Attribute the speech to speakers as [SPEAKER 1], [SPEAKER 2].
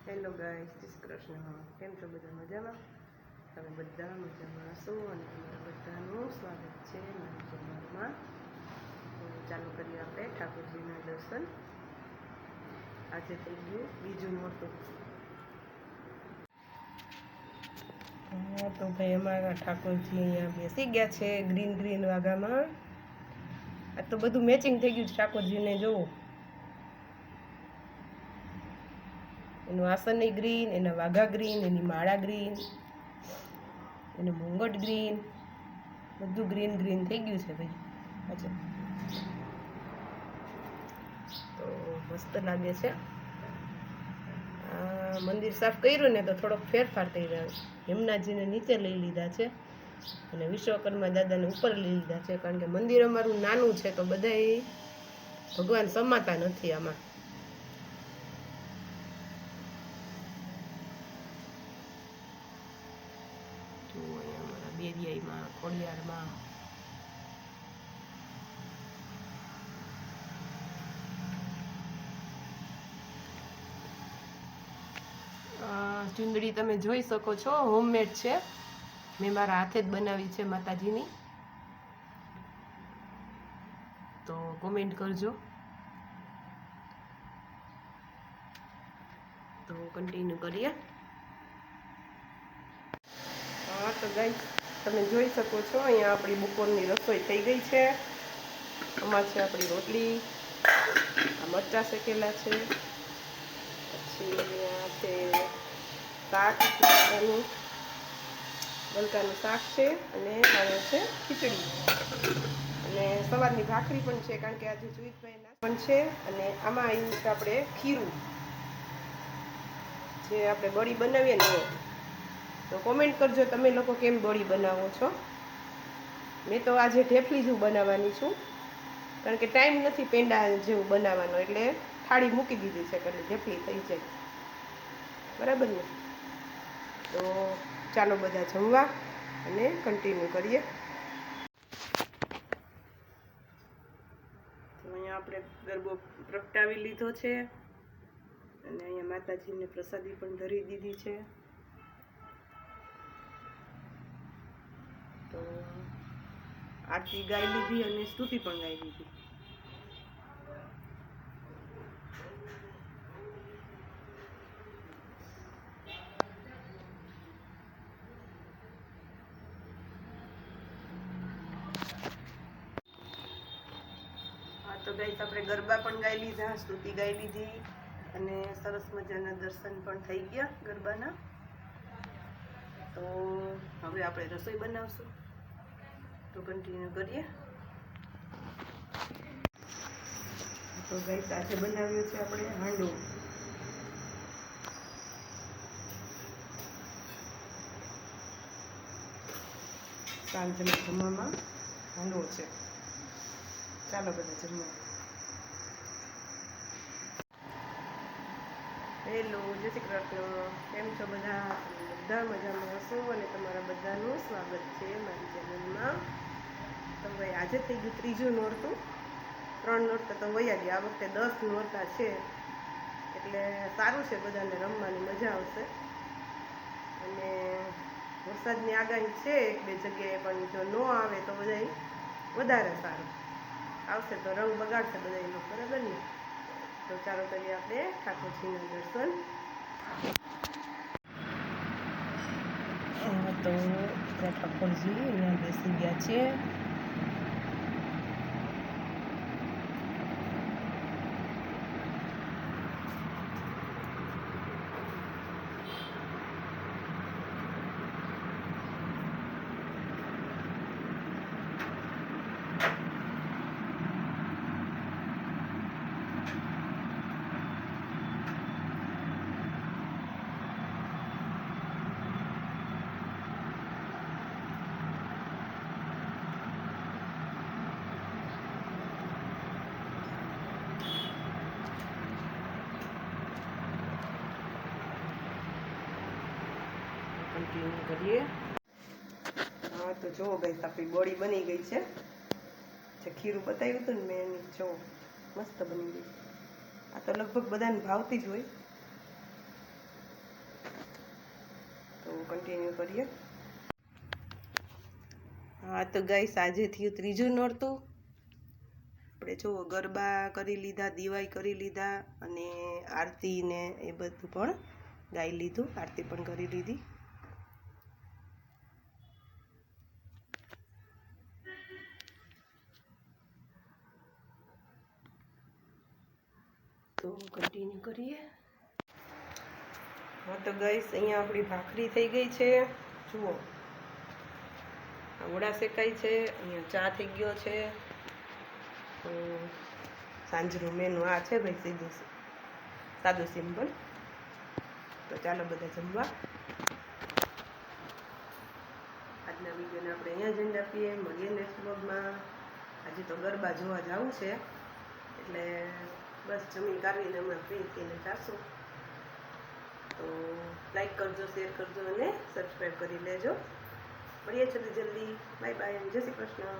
[SPEAKER 1] Hello guys, જય શ્રી કૃષ્ણ. કેમ છો બધા? મજામાં? તમે બધા મજામાં હશો અને તમારા બધાનું સ્વાગત છે મારી ચેનલમાં. તો ચાલુ કરીએ આપણે ઠાકોરજીના દર્શન. આજે થઈ ગયું બીજું નોરતું. તો ભાઈ અમારા ઠાકોરજી અહીંયા બેસી ગયા છે ગ્રીન વાઘામાં. આ તો બધું મેચિંગ થઈ ગયું છે ઠાકોરજીને. જોવો, એનું આસન ગ્રીન, એના વાઘા ગ્રીન, એની માળા ગ્રીન, એનું મુંગટ ગ્રીન, બધું ગ્રીન થઈ ગયું છે ભાઈ. અચ્છા, તો મસ્ત લાગે છે. મંદિર સાફ કર્યું ને તો થોડોક ફેરફાર થઈ રહ્યો. યમુનાજીને નીચે લઈ લીધા છે અને વિશ્વકર્મા દાદાને ઉપર લઈ લીધા છે, કારણ કે મંદિર અમારું નાનું છે તો બધાય ભગવાન સમાતા નથી આમાં. તો અહીંયા અમારા બેરિયાઈમાં, ખોડિયારમાં ચુંદડી તમે જોઈ શકો છો, હોમમેડ છે. મેં મારા હાથે જ બનાવી છે માતાજીની. તો કોમેન્ટ કરજો. તો કન્ટિન્યુ કરીએ. હા તો ગાઈસ, તમે જોઈ શકો છો અહીંયા આપણી બપોરની રસોઈ થઈ ગઈ છે. આમાં છે આપણી રોટલી, આ મરચાં શેકેલા છે, પછી આ છે શાક, ગલકાનું શાક છે, અને આ છે ખીચડી, અને સવારની ભાખરી પણ છે, કારણ કે આજે જુઈતભાઈ પણ છે. અને આમાં આવ્યું છે આપણે ખીરું, જે આપણે બળી બનાવીએ ને. તો કોમેન્ટ કરજો તમે લોકો કેમ બળી બનાવો છો. મેં તો આજે ઢેફલી જેવું બનાવવાની છું, કારણ કે ટાઈમ નથી પેંડા જેવું બનાવવાનો, એટલે થાળી મૂકી દીધી છે, એટલે ઢેફલી થઈ જાય. બરાબર ને? તો ચાલો બધા જમવા અને કન્ટિન્યુ કરીએ. તો અહીંયા આપણે ગરબો પ્રગટાવી લીધો છે અને અહીંયા માતાજીને પ્રસાદી પણ ધરી દીધી છે. તો આરતી ગાઈ લીધી અને સ્તુતિ પણ ગાઈ લીધી. તો ગાઈસ, આપણે ગરબા પણ ગાઈ લીધા, સ્તુતિ ગાઈ લીધી અને સરસ મજાના દર્શન પણ થઈ ગયા ગરબાના. તો હવે આપણે રસોઈ બનાવશું. તો કન્ટિન્યુ કરીએ. તો ગાઈસ, આજે બનાવ્યો છે આપણે હાંડવો. સાંજના જમવામાં હાંડવો છે. ચાલો બધા જમવા. હેલો, જય શ્રી કૃષ્ણ. કેમ છો બધા? બધા મજામાં હશો અને તમારા બધાનું સ્વાગત છે મારી ચેનલમાં. તો ભાઈ આજે થઈ ગયું ત્રીજું નોરતું. 3 નોરતા તો વયા ગયા, આ વખતે 10 નોરતા છે, એટલે સારું છે, બધાને રમવાની મજા આવશે. અને વરસાદની આગાહી છે 1-2 જગ્યાએ, પણ જો ન આવે તો બધા વધારે સારું. આવશે તો રંગ બગાડશે બધાનો, બરાબર ને? તો ચાલો કરીએ આપણે ઠાકોરજીના દર્શન. તો ઠાકોરજી અહીંયા બેસી ગયા છે. કન્ટિન્યુ કરીએ. હા તો જુઓ ગાઈસ, આપણી બોડી બની ગઈ છે. જે ખીરું બતાવ્યું હતું ને મેં, એની જો મસ્ત બની ગઈ. આ તો લગભગ બધાને ભાવતી જ હોય. કન્ટિન્યુ કરીએ. હા તો ગાઈસ, આજે થયું ત્રીજું નોરતું. આપણે જો ગરબા કરી લીધા, દિવાઈ કરી લીધા અને આરતી ને એ બધું પણ ગાઈ લીધું, આરતી પણ કરી લીધી. તો કન્ટિન્યુ કરીએ. હા તો ગાઈસ, અહીંયા આપણી ભાખરી થઈ ગઈ છે. જુઓ, વડા શેકાય છે, અહીંયા ચા થઈ ગયો છે. સાંજનું મેનુ આ છે ભાઈ, સીધું સાદું સિમ્પલ. તો ચાલો બધા જમવા. આજના વિડીયોને આપણે અહીંયા જ એન્ડ આપીએ. મળીએ નેક્સ્ટ વ્લોગમાં. આજે તો ગરબા જોવા જવું છે, એટલે બસ જમીન કાઢીને હમણાં ફ્રી થઈને જાશું. તો લાઈક કરજો, શેર કરજો અને સબસ્ક્રાઈબ કરી લેજો. મળીએ જલ્દી જલ્દી. Bye bye. જય શ્રી કૃષ્ણ.